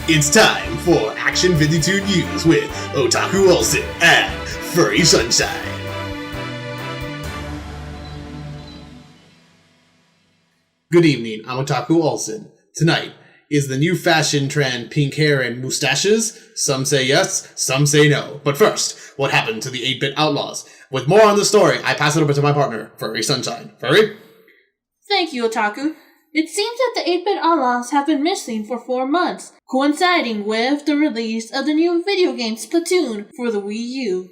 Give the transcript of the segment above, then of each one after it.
It's time for Action 52 News with Otaku Olsen and Furry Sunshine. Good evening, I'm Otaku Olsen. Tonight is the new fashion trend pink hair and mustaches. Some say yes, some say no. But first, what happened to the 8-bit outlaws? With more on the story, I pass it over to my partner, Furry Sunshine. Furry? Thank you, Otaku. It seems that the 8-bit outlaws have been missing for 4 months, coinciding with the release of the new video game Splatoon for the Wii U.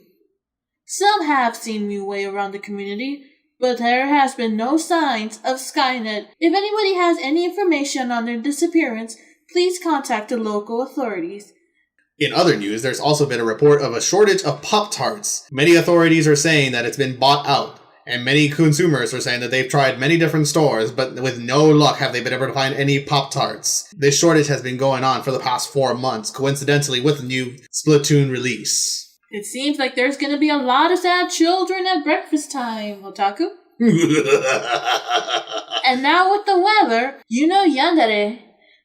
Some have seen Miiwei around the community, but there has been no signs of Skynet. If anybody has any information on their disappearance, please contact the local authorities. In other news, there's also been a report of a shortage of Pop-Tarts. Many authorities are saying that it's been bought out, and many consumers are saying that they've tried many different stores, but with no luck have they been able to find any Pop-Tarts. This shortage has been going on for the past 4 months, coincidentally with the new Splatoon release. It seems like there's gonna be a lot of sad children at breakfast time, Otaku. And now with the weather, Yandere.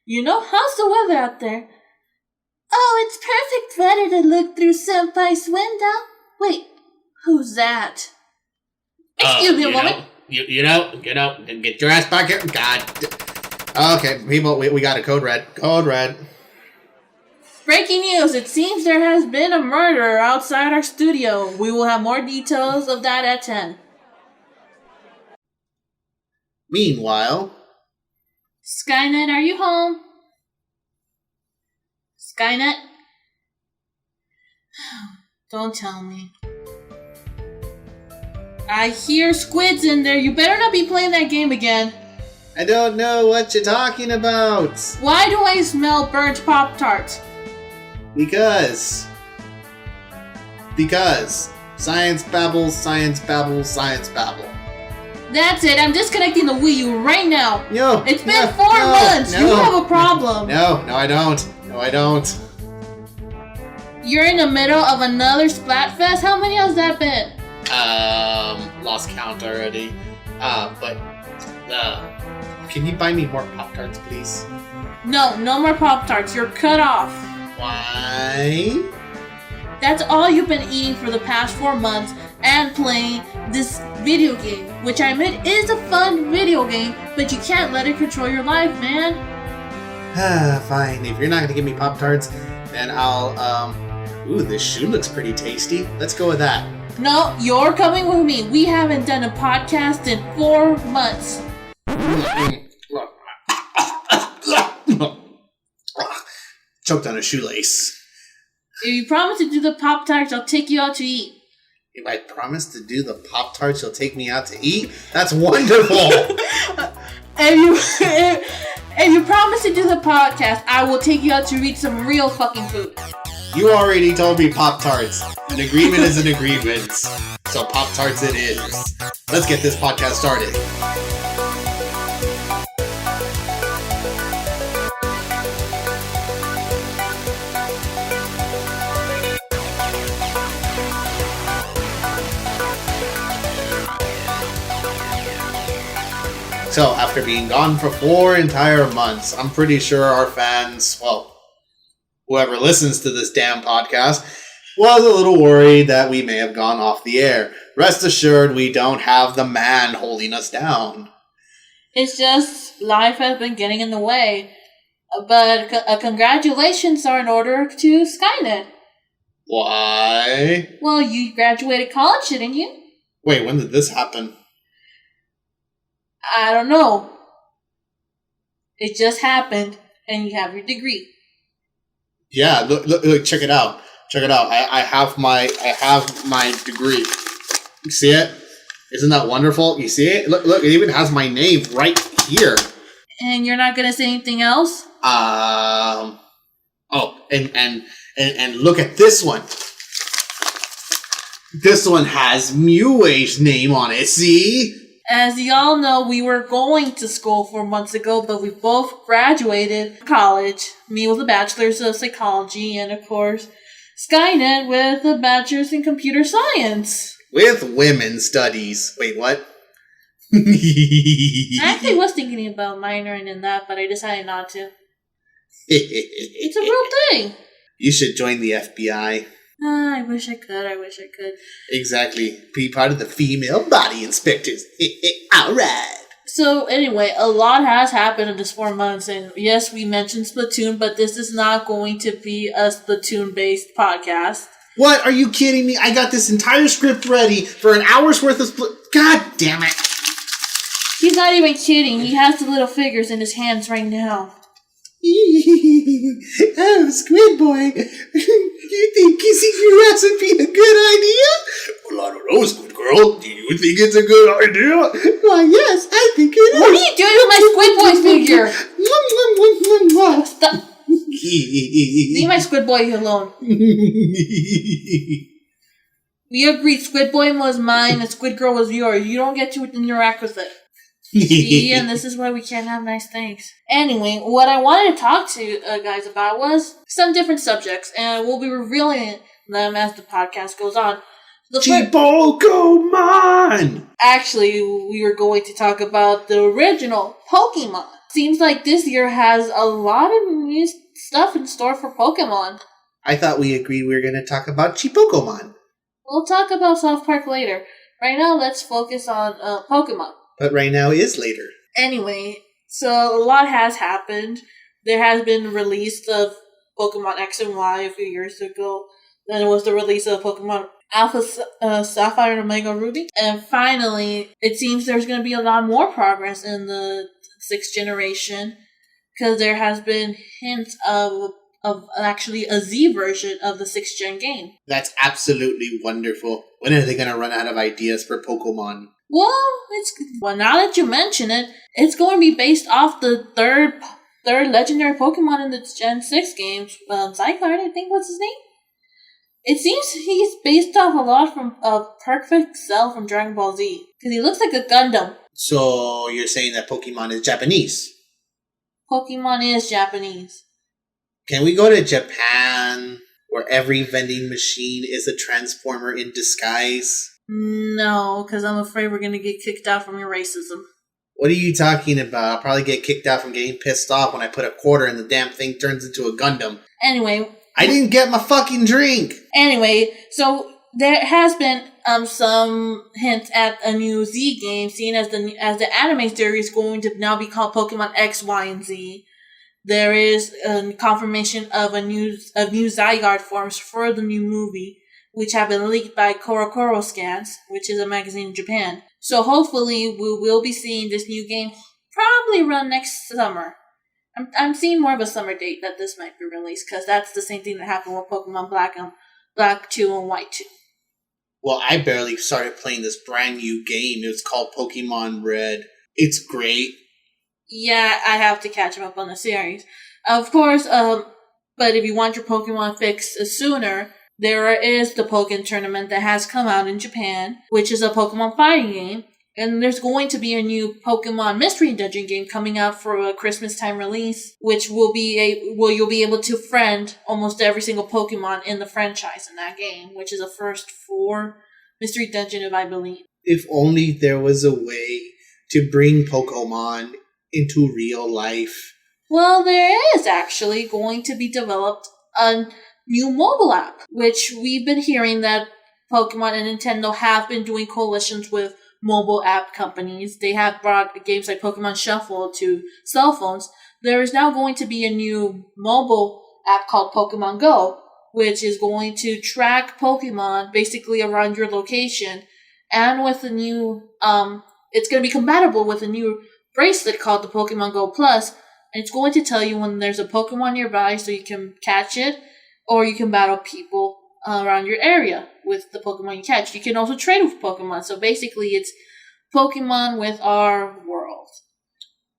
How's the weather out there? Oh, it's perfect weather to look through Senpai's window. Wait, who's that? Excuse me a moment. Get your ass back here. God. Okay, people, we got a code red. Code red. Breaking news, it seems there has been a murder outside our studio. We will have more details of that at 10. Meanwhile... Skynet, are you home? Skynet? Don't tell me. I hear squids in there. You better not be playing that game again. I don't know what you're talking about. Why do I smell burnt Pop-Tarts? Because. Science babble, science babble, science babble. That's it. I'm disconnecting the Wii U right now. No. It's been 4 months. No. You have a problem. No, I don't. You're in the middle of another Splatfest? How many has that been? Lost count already. Can you buy me more Pop-Tarts, please? No more Pop-Tarts. You're cut off. Why? That's all you've been eating for the past 4 months and playing this video game, which I admit is a fun video game, but you can't let it control your life, man. Fine. If you're not gonna give me Pop-Tarts, then I'll, ooh, this shoe looks pretty tasty. Let's go with that. No, you're coming with me. We haven't done a podcast in 4 months. Choked on a shoelace. If you promise to do the Pop-Tarts, I'll take you out to eat. If I promise to do the Pop-Tarts, you'll take me out to eat? That's wonderful! If you promise to do the podcast, I will take you out to eat some real fucking food. You already told me Pop-Tarts. An agreement is an agreement. So Pop-Tarts it is. Let's get this podcast started. So, after being gone for 4 entire months, I'm pretty sure our fans, well, whoever listens to this damn podcast, was a little worried that we may have gone off the air. Rest assured, we don't have the man holding us down. It's just life has been getting in the way. But congratulations are in order to Skynet. Why? Well, you graduated college, didn't you? Wait, when did this happen? I don't know. It just happened, and you have your degree. Yeah, look, check it out. I have my degree. You see it? Isn't that wonderful? You see it? Look, it even has my name right here. And you're not gonna say anything else? Oh, and look at this one. This one has Miiwei's name on it, see? As y'all know, we were going to school 4 months ago, but we both graduated college. Me with a bachelor's of psychology, and of course, Skynet with a bachelor's in computer science. With women's studies. Wait, what? I actually was thinking about minoring in that, but I decided not to. It's a real thing. You should join the FBI. I wish I could. Exactly. Be part of the female body inspectors. Alright. So anyway, a lot has happened in this 4 months, and yes, we mentioned Splatoon, but this is not going to be a Splatoon-based podcast. What? Are you kidding me? I got this entire script ready for an hour's worth of God damn it. He's not even kidding. He has the little figures in his hands right now. Oh, Squid Boy. You think kissing your ass would be a good idea? Well, I don't know, Squid Girl. Do you think it's a good idea? Why, yes, I think it is. What are you doing with my Squid Boy figure? Stop. Leave my Squid Boy alone. We agreed Squid Boy was mine and Squid Girl was yours. You don't get to interact with it. See, and this is why we can't have nice things. Anyway, what I wanted to talk to you guys about was some different subjects, and we'll be revealing them as the podcast goes on. Pokemon! Actually, we were going to talk about the original Pokemon. Seems like this year has a lot of new stuff in store for Pokemon. I thought we agreed we were going to talk about Pokemon. We'll talk about South Park later. Right now, let's focus on Pokemon. But right now is later. Anyway, so a lot has happened. There has been release of Pokemon X and Y a few years ago. Then it was the release of Pokemon Alpha Sapphire and Omega Ruby. And finally, it seems there's going to be a lot more progress in the 6th generation. Because there has been hints of actually a Z version of the 6th gen game. That's absolutely wonderful. When are they going to run out of ideas for Pokemon? Well, now that you mention it, it's going to be based off the third legendary Pokemon in the Gen 6 games. Zygarde, I think, what's his name? It seems he's based off a lot from Perfect Cell from Dragon Ball Z. Because he looks like a Gundam. So, you're saying that Pokemon is Japanese? Pokemon is Japanese. Can we go to Japan, where every vending machine is a transformer in disguise? No, because I'm afraid we're going to get kicked out from your racism. What are you talking about? I'll probably get kicked out from getting pissed off when I put a quarter and the damn thing turns into a Gundam. Anyway. I didn't get my fucking drink! Anyway, so there has been some hints at a new Z game, seen as the anime series is going to now be called Pokemon X, Y, and Z. There is a confirmation of new Zygarde forms for the new movie, which have been leaked by CoroCoro Scans, which is a magazine in Japan. So hopefully we will be seeing this new game probably around next summer. I'm seeing more of a summer date that this might be released, because that's the same thing that happened with Pokemon Black 2 and White 2. Well, I barely started playing this brand new game. It's called Pokemon Red. It's great. Yeah, I have to catch up on the series. Of course, but if you want your Pokemon fix sooner, there is the Pokken Tournament that has come out in Japan, which is a Pokemon fighting game. And there's going to be a new Pokemon Mystery Dungeon game coming out for a Christmas time release, which you'll be able to friend almost every single Pokemon in the franchise in that game, which is a first for Mystery Dungeon, if I believe. If only there was a way to bring Pokemon into real life. Well, there is actually going to be developed a new mobile app, which we've been hearing that Pokemon and Nintendo have been doing coalitions with mobile app companies. They have brought games like Pokemon Shuffle to cell phones. There is now going to be a new mobile app called Pokemon Go, which is going to track Pokemon basically around your location, and with a new, it's going to be compatible with a new bracelet called the Pokemon Go Plus, and it's going to tell you when there's a Pokemon nearby so you can catch it, or you can battle people around your area with the Pokemon you catch. You can also trade with Pokemon, so basically it's Pokemon with our world.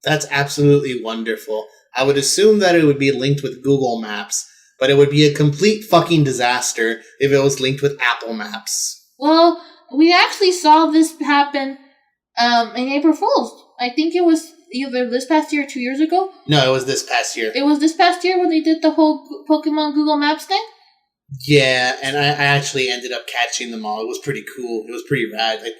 That's absolutely wonderful. I would assume that it would be linked with Google Maps, but it would be a complete fucking disaster if it was linked with Apple Maps. Well, we actually saw this happen in April Fool's. I think it was either this past year or 2 years ago. No, it was this past year. It was this past year when they did the whole Pokemon Google Maps thing? Yeah, and I actually ended up catching them all. It was pretty cool. It was pretty rad. I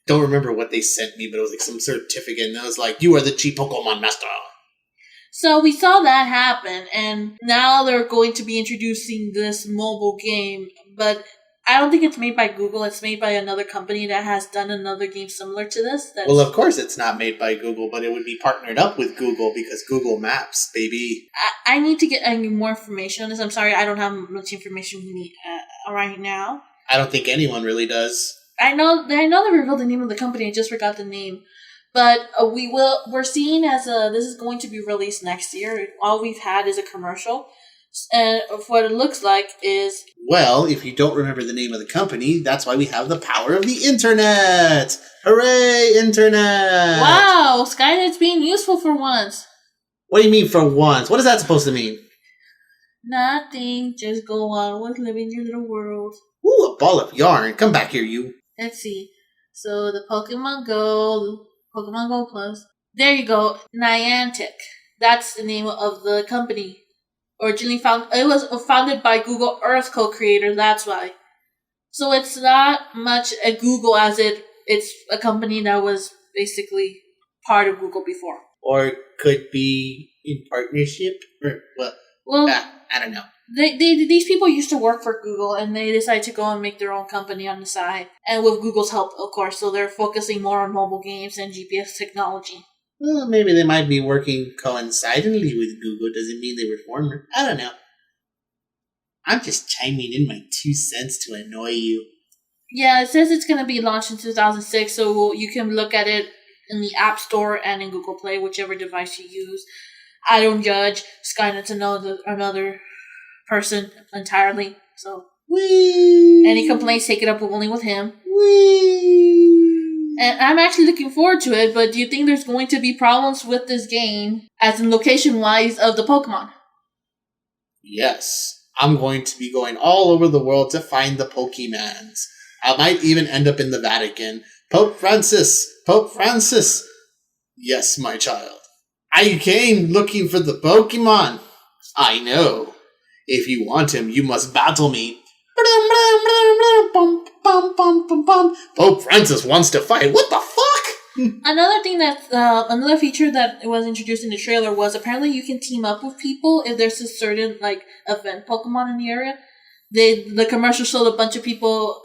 don't remember what they sent me, but it was like some certificate, and it was like, you are the chief Pokemon master. So we saw that happen, and now they're going to be introducing this mobile game, but I don't think it's made by Google. It's made by another company that has done another game similar to this. Well, of course it's not made by Google, but it would be partnered up with Google because Google Maps, baby. I need to get more information on this. I'm sorry, I don't have much information right now. I don't think anyone really does. I know they revealed the name of the company. I just forgot the name. But we're seeing as this is going to be released next year. All we've had is a commercial. And what it looks like is... Well, if you don't remember the name of the company, that's why we have the power of the internet! Hooray, internet! Wow, Skynet's being useful for once. What do you mean for once? What is that supposed to mean? Nothing. Just go on with living your little world. Ooh, a ball of yarn. Come back here, you. Let's see. So the Pokemon Go Plus. There you go. Niantic. That's the name of the company. It was founded by Google Earth co-creator, that's why. So it's not much a Google as it's a company that was basically part of Google before. Or could be in partnership, or what? Well, I don't know. These people used to work for Google, and they decided to go and make their own company on the side. And with Google's help, of course, so they're focusing more on mobile games and GPS technology. Well, maybe they might be working coincidentally with Google. Doesn't mean they were former. I don't know. I'm just chiming in my 2 cents to annoy you. Yeah, it says it's going to be launched in 2006, so you can look at it in the App Store and in Google Play, whichever device you use. I don't judge. Skynet's another person entirely, so... Whee! Any complaints, take it up only with him. Whee! And I'm actually looking forward to it, but do you think there's going to be problems with this game, as in location-wise, of the Pokemon? Yes. I'm going to be going all over the world to find the Pokemans. I might even end up in the Vatican. Pope Francis! Pope Francis! Yes, my child. I came looking for the Pokemon. I know. If you want him, you must battle me. Pope Francis wants to fight. What the fuck? Another feature that was introduced in the trailer was apparently you can team up with people if there's a certain event Pokemon in the area. The commercial showed a bunch of people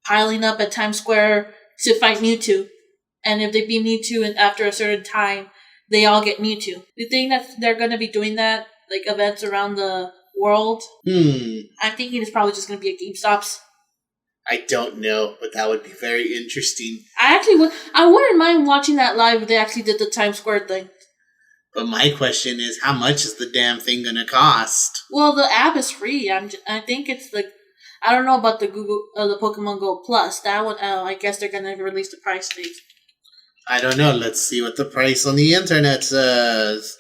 piling up at Times Square to fight Mewtwo, and if they beat Mewtwo and after a certain time, they all get Mewtwo. Do you think that they're going to be doing that, events around the world? I'm thinking it's probably just going to be at GameStops. I don't know, but that would be very interesting. I wouldn't mind watching that live if they actually did the Times Square thing. But my question is, how much is the damn thing gonna cost? Well, the app is free. I think it's I don't know about the the Pokemon Go Plus. That one, I guess they're gonna release the price date. I don't know. Let's see what the price on the internet says.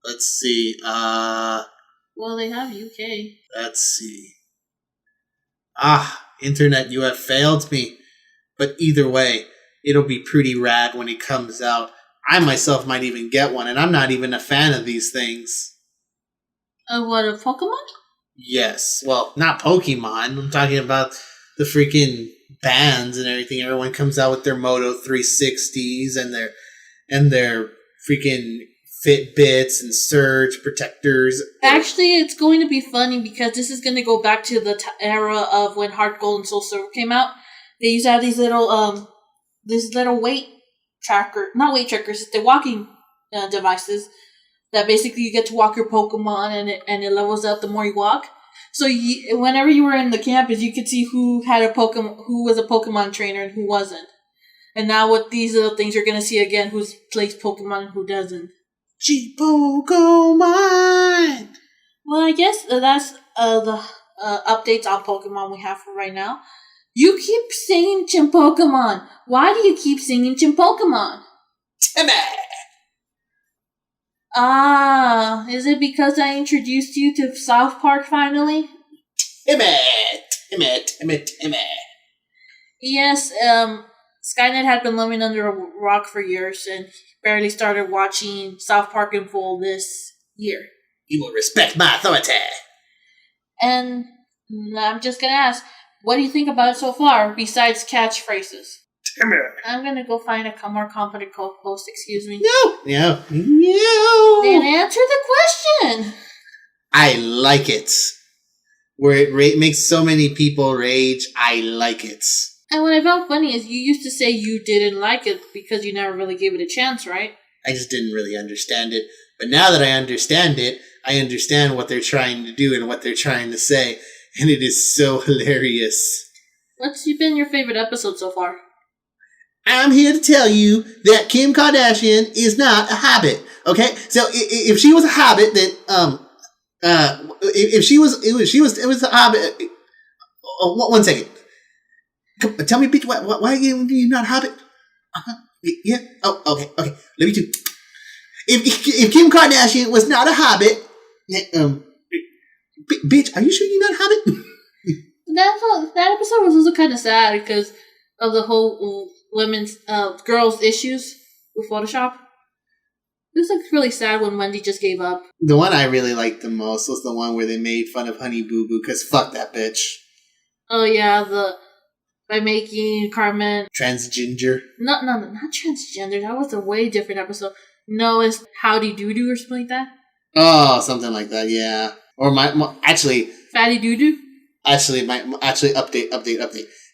Let's see. Well, they have UK. Let's see. Internet, you have failed me. But either way, it'll be pretty rad when it comes out. I myself might even get one, and I'm not even a fan of these things. What, of Pokemon? Yes. Well, not Pokemon. I'm talking about the freaking bands and everything. Everyone comes out with their Moto 360s and their freaking Fitbits and Surge protectors. Actually, it's going to be funny because this is going to go back to the era of when Heart Gold and Soul Silver came out. They used to have these little weight tracker, not weight trackers, the walking devices that basically you get to walk your Pokemon and it levels up the more you walk. So whenever you were in the campus, you could see who was a Pokemon trainer and who wasn't. And now with these little things, you're going to see again who plays Pokemon and who doesn't. Pokemon! Well, I guess that's the updates on Pokemon we have for right now. You keep singing Chimpokemon. Why do you keep singing Chimpokemon? Timmy! Is it because I introduced you to South Park finally? Timmy! Yes, Skynet had been living under a rock for years and barely started watching South Park in full this year. You will respect my authority. And I'm just gonna ask, what do you think about it so far, besides catchphrases? Timmy. I'm gonna go find a more competent co-host. Excuse me. No. Then answer the question. I like it. Where it makes so many people rage, I like it. And what I found funny is you used to say you didn't like it because you never really gave it a chance, right? I just didn't really understand it. But now that I understand it, I understand what they're trying to do and what they're trying to say. And it is so hilarious. What's been your favorite episode so far? I'm here to tell you that Kim Kardashian is not a hobbit. Okay? So if she was a hobbit, then, if she was a hobbit. Oh, 1 second. Tell me, bitch, why are you not a hobbit? Yeah. Oh, okay. Let me do. If Kim Kardashian was not a hobbit, bitch, are you sure you're not a hobbit? That episode was also kind of sad because of the whole women's girls' issues with Photoshop. It was like really sad when Wendy just gave up. The one I really liked the most was the one where they made fun of Honey Boo Boo because fuck that bitch. Oh yeah, by making Carmen transgender. No, not transgender. That was a way different episode. No, it's Howdy Doo Doo or something like that. Oh, something like that. Yeah. Or actually, Fatty Doo Doo. Update.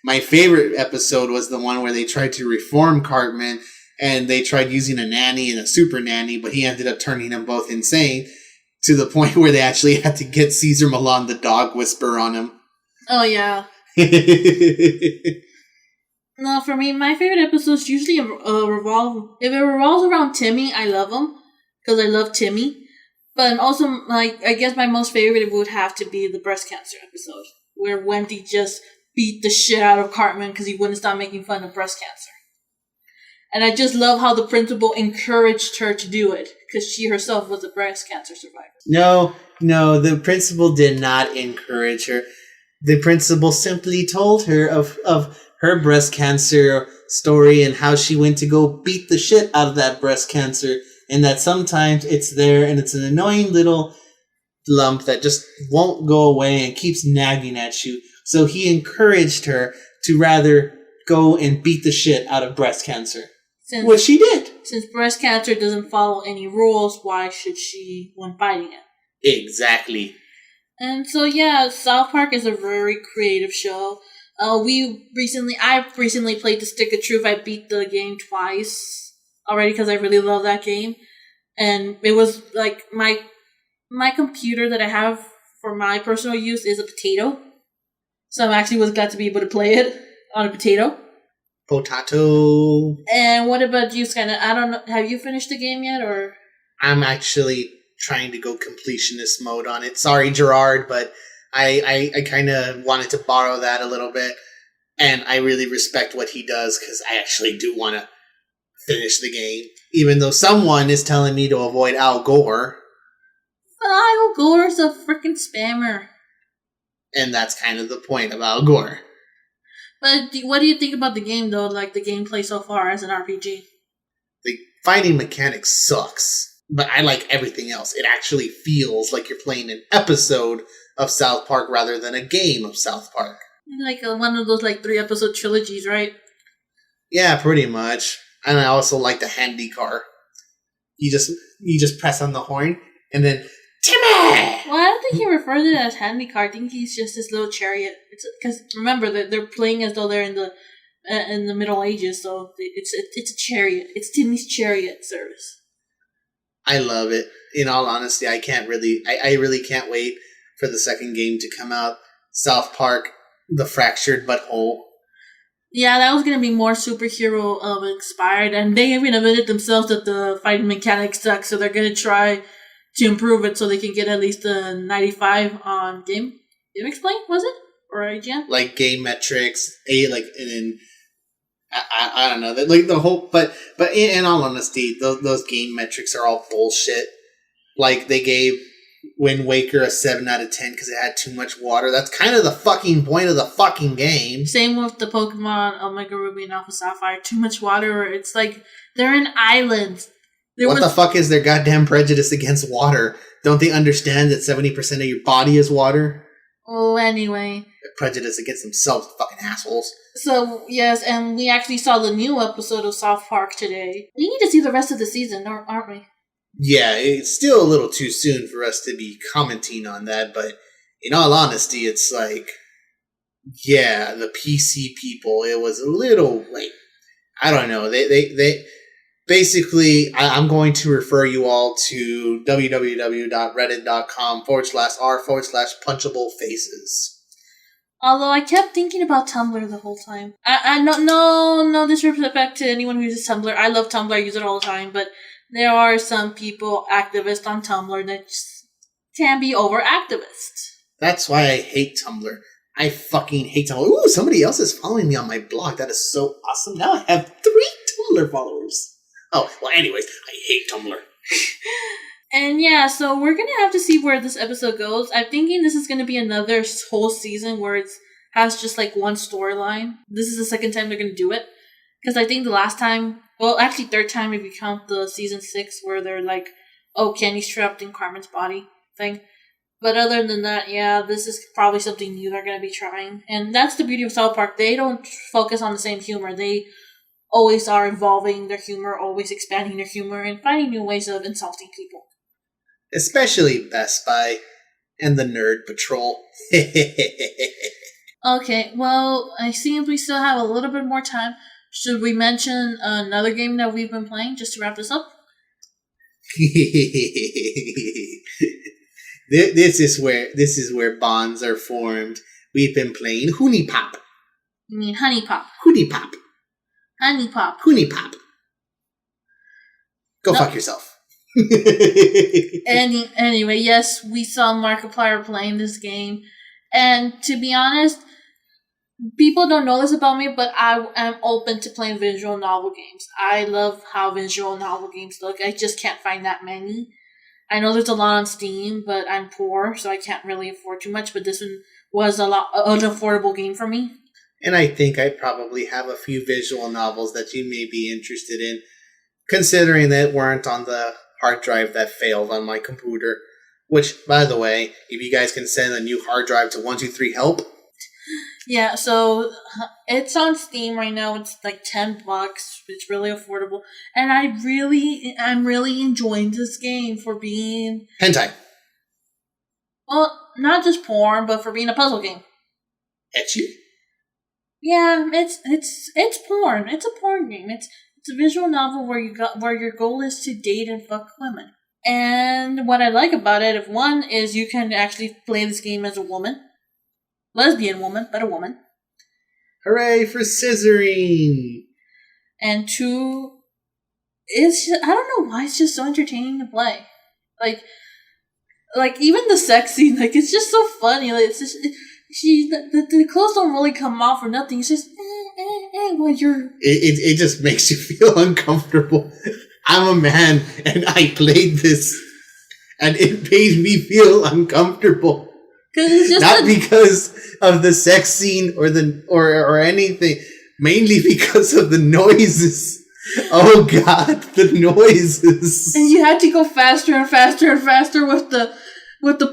My favorite episode was the one where they tried to reform Cartman and they tried using a nanny and a super nanny, but he ended up turning them both insane to the point where they actually had to get Caesar Milan the dog whisperer on him. Oh yeah. No, for me, my favorite episodes usually revolve. If it revolves around Timmy, I love them because I love Timmy. But also, like, I guess my most favorite would have to be the breast cancer episode, where Wendy just beat the shit out of Cartman because he wouldn't stop making fun of breast cancer. And I just love how the principal encouraged her to do it because she herself was a breast cancer survivor. No, the principal did not encourage her. The principal simply told her of her breast cancer story and how she went to go beat the shit out of that breast cancer, and that sometimes it's there and it's an annoying little lump that just won't go away and keeps nagging at you. So he encouraged her to rather go and beat the shit out of breast cancer. Which she did. Since breast cancer doesn't follow any rules, why should she when fighting it? Exactly. And so yeah, South Park is a very creative show. I recently played The Stick of Truth. I beat the game twice already because I really love that game. And it was like my computer that I have for my personal use is a potato. So I'm actually was glad to be able to play it on a potato. Potato. And what about you, Skynet? I don't know. Have you finished the game yet, or? I'm actually trying to go completionist mode on it. Sorry, Gerard, but I kind of wanted to borrow that a little bit. And I really respect what he does because I actually do want to finish the game. Even though someone is telling me to avoid Al Gore. But Al Gore's a freaking spammer. And that's kind of the point of Al Gore. But what do you think about the game, though? Like the gameplay so far as an RPG? The fighting mechanic sucks. But I like everything else. It actually feels like you're playing an episode of South Park rather than a game of South Park. Like one of those 3-episode trilogies, right? Yeah, pretty much. And I also like the handy car. You just press on the horn and then Timmy! Well, I don't think he refers to it as handy car. I think he's just this little chariot. Because remember that they're playing as though they're in the Middle Ages, so it's a chariot. It's Timmy's chariot service. I love it. In all honesty, I really can't wait for the second game to come out. South Park, The Fractured But Whole. Yeah, that was going to be more superhero inspired, and they even admitted themselves that the fighting mechanics suck, so they're going to try to improve it so they can get at least a 95 on Game Explain, was it? Or IGN? Like game metrics, and then I don't know, like the whole, but in all honesty, those game metrics are all bullshit. Like they gave Wind Waker a 7 out of 10 because it had too much water. That's kind of the fucking point of the fucking game. Same with the Pokemon Omega Ruby and Alpha Sapphire. Too much water. It's like they're in islands. What the fuck is their goddamn prejudice against water? Don't they understand that 70% of your body is water? Oh, anyway. They're prejudiced against themselves, fucking assholes. So, yes, and we actually saw the new episode of South Park today. We need to see the rest of the season, aren't we? Yeah, it's still a little too soon for us to be commenting on that, but in all honesty, it's like, yeah, the PC people, it was a little, like, I don't know, they basically, I'm going to refer you all to www.reddit.com/r/punchable faces. Although I kept thinking about Tumblr the whole time. I no disrespect to anyone who uses Tumblr. I love Tumblr, I use it all the time, but there are some people, activists on Tumblr, that just can be over-activist. That's why I hate Tumblr. I fucking hate Tumblr. Ooh, somebody else is following me on my blog. That is so awesome. Now I have 3 Tumblr followers. Oh, well, anyways, I hate Tumblr. And yeah, so we're gonna have to see where this episode goes. I'm thinking this is gonna be another whole season where it has just like one storyline. This is the second time they're gonna do it. Because I think the last time, well, actually third time if you count the season 6 where they're like, oh, Kenny's trapped in Carmen's body thing. But other than that, yeah, this is probably something new they're gonna be trying. And that's the beauty of South Park. They don't focus on the same humor. They always are evolving their humor, always expanding their humor, and finding new ways of insulting people. Especially Best Buy and the Nerd Patrol. Okay, well, I see we still have a little bit more time. Should we mention another game that we've been playing just to wrap this up? This is where bonds are formed. We've been playing Hoonie Pop. You mean Honey Pop? Hoonie Pop. Honey Pop. Hoonie Pop. Go fuck yourself. Anyway, yes, we saw Markiplier playing this game, and to be honest, people don't know this about me, but I am open to playing visual novel games. I love how visual novel games look. I just can't find that many. I know there's a lot on Steam, but I'm poor, so I can't really afford too much, but this one was an affordable game for me. And I think I probably have a few visual novels that you may be interested in, considering that weren't on the hard drive that failed on my computer. Which, by the way, if you guys can send a new hard drive to 123 Help. Yeah, so it's on Steam right now. It's like $10. It's really affordable. And I'm really enjoying this game for being... Hentai. Well, not just porn, but for being a puzzle game. Ecchi? Yeah, it's porn. It's a porn game. It's a visual novel where your goal is to date and fuck women. And what I like about it, one is you can actually play this game as a woman. Lesbian woman, but a woman. Hooray for scissoring! And 2, it's just, I don't know why it's just so entertaining to play. Like even the sex scene, like it's just so funny. Like it's just the clothes don't really come off or nothing. It's just when you're. It just makes you feel uncomfortable. I'm a man and I played this, and it made me feel uncomfortable. It's just not because of the sex scene or anything, mainly because of the noises. Oh God, the noises! And you had to go faster and faster and faster with the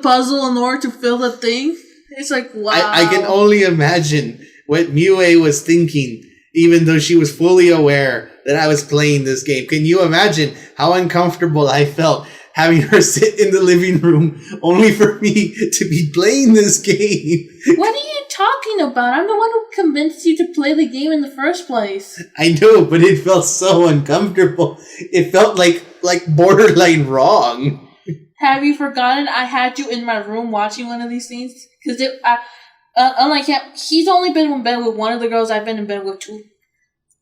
puzzle in order to fill the thing. It's like wow. I can only imagine what Mue was thinking, even though she was fully aware that I was playing this game. Can you imagine how uncomfortable I felt having her sit in the living room only for me to be playing this game? What are you talking about? I'm the one who convinced you to play the game in the first place. I know, but it felt so uncomfortable. It felt like borderline wrong. Have you forgotten I had you in my room watching one of these scenes? Because unlike him, he's only been in bed with one of the girls. I've been in bed with 2.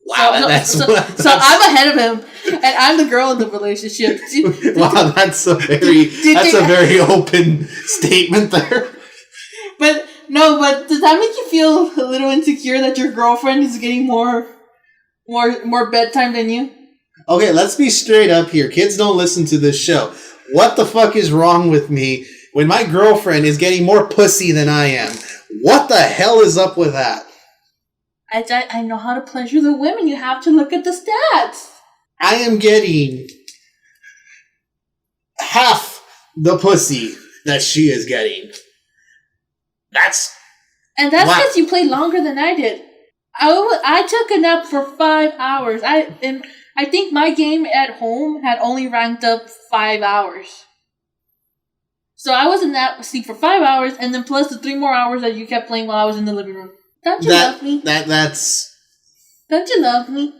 Wow, so I'm ahead of him, and I'm the girl in the relationship. Wow, that's a very open statement there. But does that make you feel a little insecure that your girlfriend is getting more bedtime than you? Okay, let's be straight up here. Kids don't listen to this show. What the fuck is wrong with me when my girlfriend is getting more pussy than I am? What the hell is up with that? I know how to pleasure the women. You have to look at the stats. I am getting half the pussy that she is getting. And that's Wow. because you played longer than I did. I took a nap for 5 hours. I think my game at home had only ranked up 5 hours. So I was in that sleep for 5 hours, and then plus the 3 more hours that you kept playing while I was in the living room. Don't you love me? Don't you love me?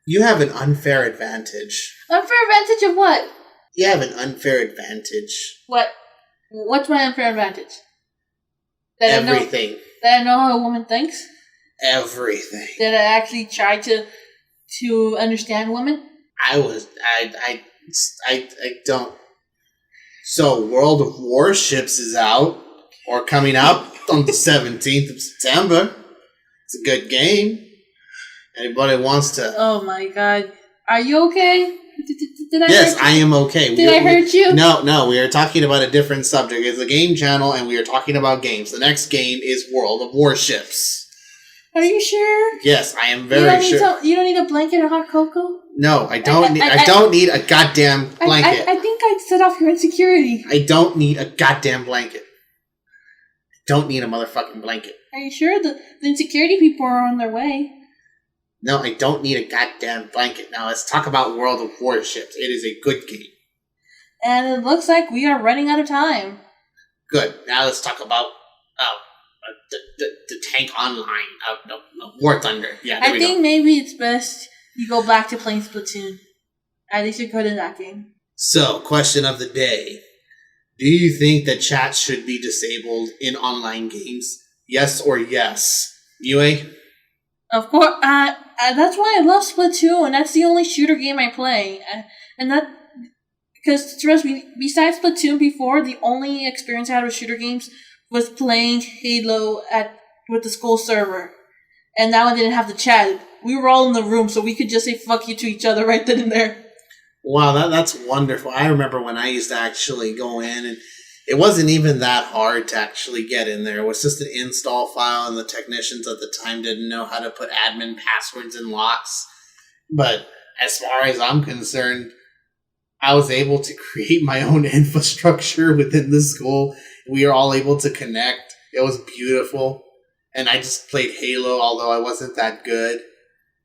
You have an unfair advantage. Unfair advantage of what? You have an unfair advantage. What? What's my unfair advantage? That Everything. I know how a woman thinks? Everything. That I actually try to understand women? I don't. So, World of Warships is out, or coming out on the 17th of September. It's a good game. Anybody wants to... Oh my god. Are you okay? Did I Yes, hurt you? I am okay. Did I hurt you? No, we are talking about a different subject. It's a game channel, and we are talking about games. The next game is World of Warships. Are you sure? Yes, I am very sure. You don't need a blanket or hot cocoa? No, I don't. I don't need a goddamn blanket. I think I'd set off your insecurity. I don't need a goddamn blanket. I don't need a motherfucking blanket. Are you sure? The insecurity people are on their way. No, I don't need a goddamn blanket. Now let's talk about World of Warships. It is a good game. And it looks like we are running out of time. Good. Now let's talk about the tank online of War Thunder. Yeah, I think maybe it's best you go back to playing Splatoon. At least you're good in that game. So, question of the day. Do you think that chat should be disabled in online games? Yes or yes? Yue? Of course. That's why I love Splatoon. That's the only shooter game I play. Because trust me, besides Splatoon before, the only experience I had with shooter games was playing Halo with the school server. And that one didn't have the chat. We were all in the room, so we could just say fuck you to each other right then and there. Wow, that's wonderful. I remember when I used to actually go in, and it wasn't even that hard to actually get in there. It was just an install file, and the technicians at the time didn't know how to put admin passwords and locks. But as far as I'm concerned, I was able to create my own infrastructure within the school. We were all able to connect. It was beautiful. And I just played Halo, although I wasn't that good.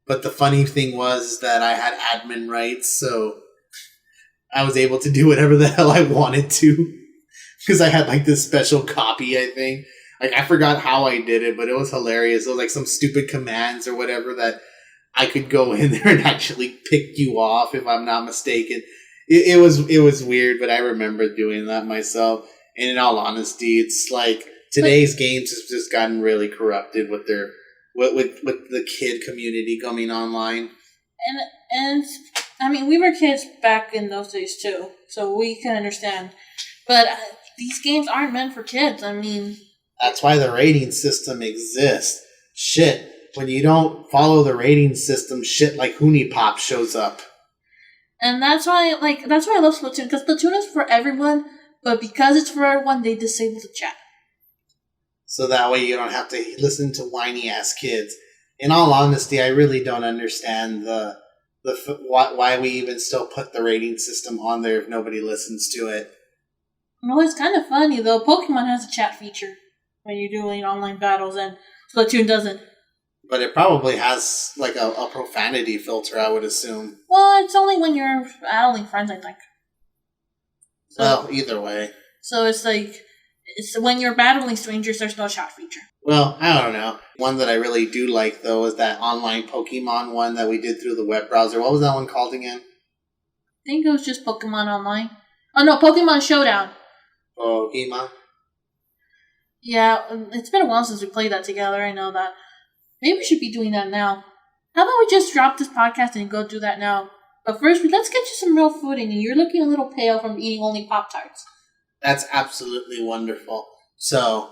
But the funny thing was that I had admin rights, so I was able to do whatever the hell I wanted to. Because I had like this special copy, I think. Like, I forgot how I did it, but it was hilarious. It was like some stupid commands or whatever that I could go in there and actually pick you off, if I'm not mistaken. It was weird, but I remember doing that myself. And in all honesty, it's like today's games has just gotten really corrupted with their with the kid community coming online. And I mean, we were kids back in those days too, so we can understand. But these games aren't meant for kids. I mean, that's why the rating system exists. Shit, when you don't follow the rating system, shit like Hoonie Pop shows up. And that's why I love Splatoon, because Splatoon is for everyone, but because it's for everyone, they disable the chat. So that way you don't have to listen to whiny ass kids. In all honesty, I really don't understand why we even still put the rating system on there if nobody listens to it. Well, it's kind of funny though. Pokemon has a chat feature when you're doing online battles, and Splatoon doesn't. But it probably has like a profanity filter, I would assume. Well, it's only when you're battling friends, I think. So, well, either way. So it's when you're battling strangers, there's no chat feature. Well, I don't know. One that I really do like, though, is that online Pokemon one that we did through the web browser. What was that one called again? I think it was just Pokemon Online. Oh no, Pokemon Showdown. Pokemon? Yeah, it's been a while since we played that together, I know that. Maybe we should be doing that now. How about we just drop this podcast and go do that now? But first, let's get you some real food in you. You're looking a little pale from eating only Pop-Tarts. That's absolutely wonderful. So,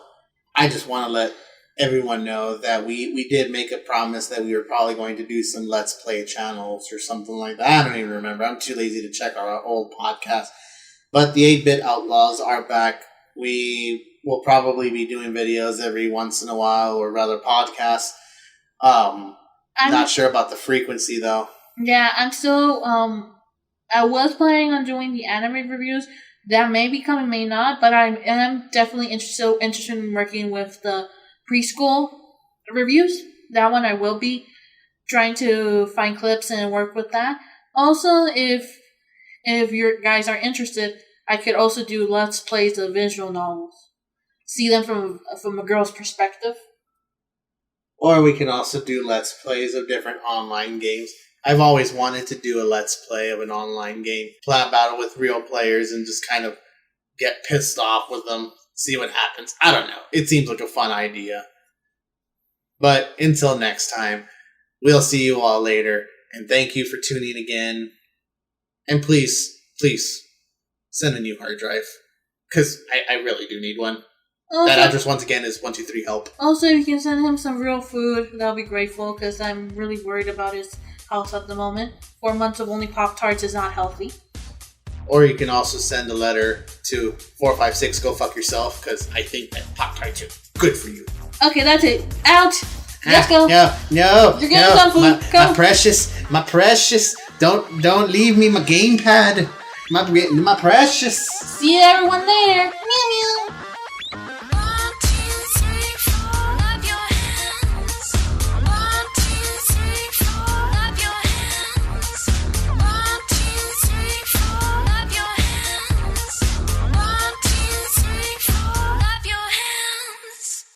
I just want to let everyone know that we did make a promise that we were probably going to do some Let's Play channels or something like that. I don't even remember. I'm too lazy to check our old podcast. But the 8-Bit Outlaws are back. We will probably be doing videos every once in a while, or rather podcasts. I'm not sure about the frequency, though. Yeah, I'm still, I was planning on doing the anime reviews, That may be coming, may not, but I am definitely interested in working with the preschool reviews. That one I will be trying to find clips and work with that. Also, if your guys are interested, I could also do Let's Plays of visual novels. See them from a girl's perspective. Or we can also do Let's Plays of different online games. I've always wanted to do a Let's Play of an online game. Play a battle with real players and just kind of get pissed off with them. See what happens. I don't know. It seems like a fun idea. But until next time, we'll see you all later. And thank you for tuning again. And please, send a new hard drive. Because I really do need one. Also, that address, once again, is 123help. Also, if you can send him some real food, that'll be grateful. Because I'm really worried about his health at the moment. 4 months of only Pop-Tarts is not healthy. Or you can also send a letter to 456 Go Fuck Yourself. Because I think that Pop-Tarts are good for you. Okay, that's it. Out! Let's go. No. You're getting some food. My precious. Don't leave me my gamepad. My precious. See everyone there. Meow meow.